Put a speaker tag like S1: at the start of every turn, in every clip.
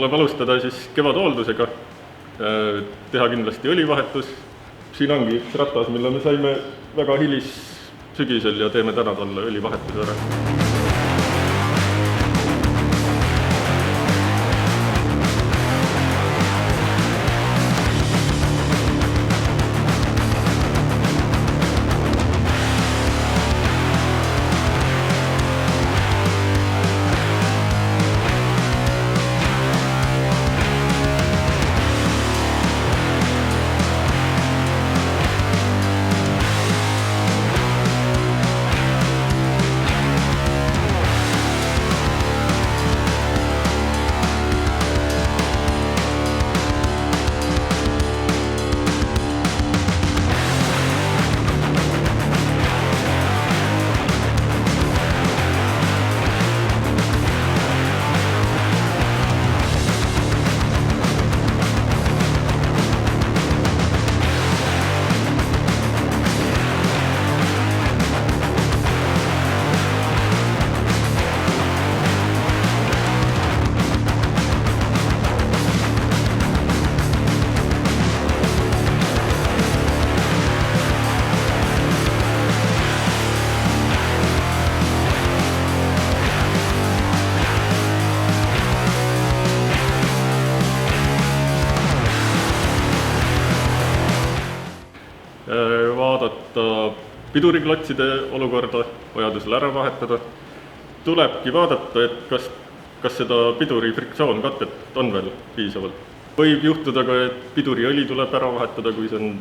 S1: tuleb alustada siis kevadhooldusega, teha kindlasti õlivahetus. Siin ongi üks ratas, mille me saime väga sügisel ja teeme täna talle õlivahetuse ära. Vaadata piduriklotside olukorda, vajadusel ära vahetada. Tulebki vaadata, et kas seda piduri friktsioonkatet on veel piisavalt. Võib juhtuda ka, et piduriõli tuleb ära vahetada, kui see on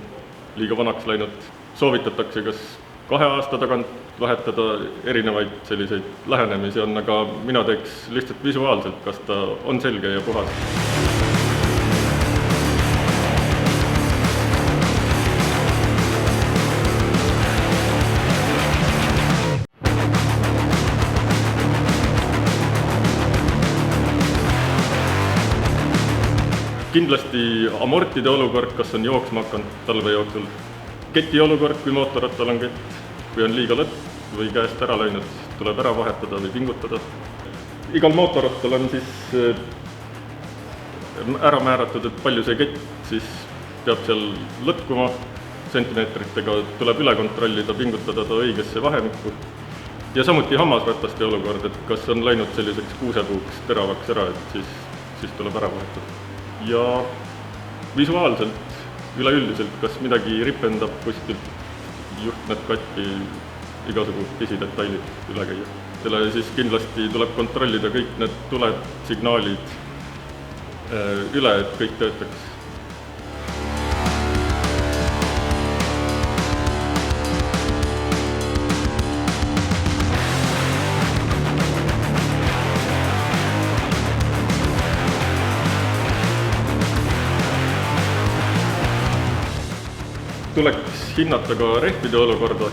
S1: liiga vanaks läinud. Soovitatakse kas 2 aasta tagant vahetada, erinevaid selliseid lähenemisi on, aga mina teeks lihtsalt visuaalselt, kas ta on selge ja puhas. Kindlasti amortide olukord, kas on jooksma hakanud talve jooksul. Keti olukord, kui mootorrattal on kett, kui on liiga lõtt või käest ära läinud, tuleb ära vahetada või pingutada. Igal mootorrattal on siis ära määratud, et palju see kett siis peab seal lõtkuma sentimeetritega, tuleb üle kontrollida, pingutada ta õigesse vahemikku. Ja samuti hammasrataste olukord, et kas on läinud selliseks kuusepuuks teravaks ära, et siis tuleb ära vahetada. Ja visuaalselt, üleüldiselt, kas midagi ripendab kuskilt, juhtmed katki, igasugu pisidetailid üle käia. Selle siis kindlasti tuleb kontrollida kõik need tuled, signaalid üle, et kõik töötaks. Tuleks hinnata ka rehvide olukorda,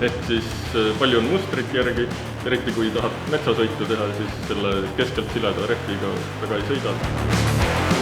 S1: ehk siis palju on mustrit järgi, eriti kui tahad metsasõitu teha, siis selle keskelt sileda rehviga väga ei sõida.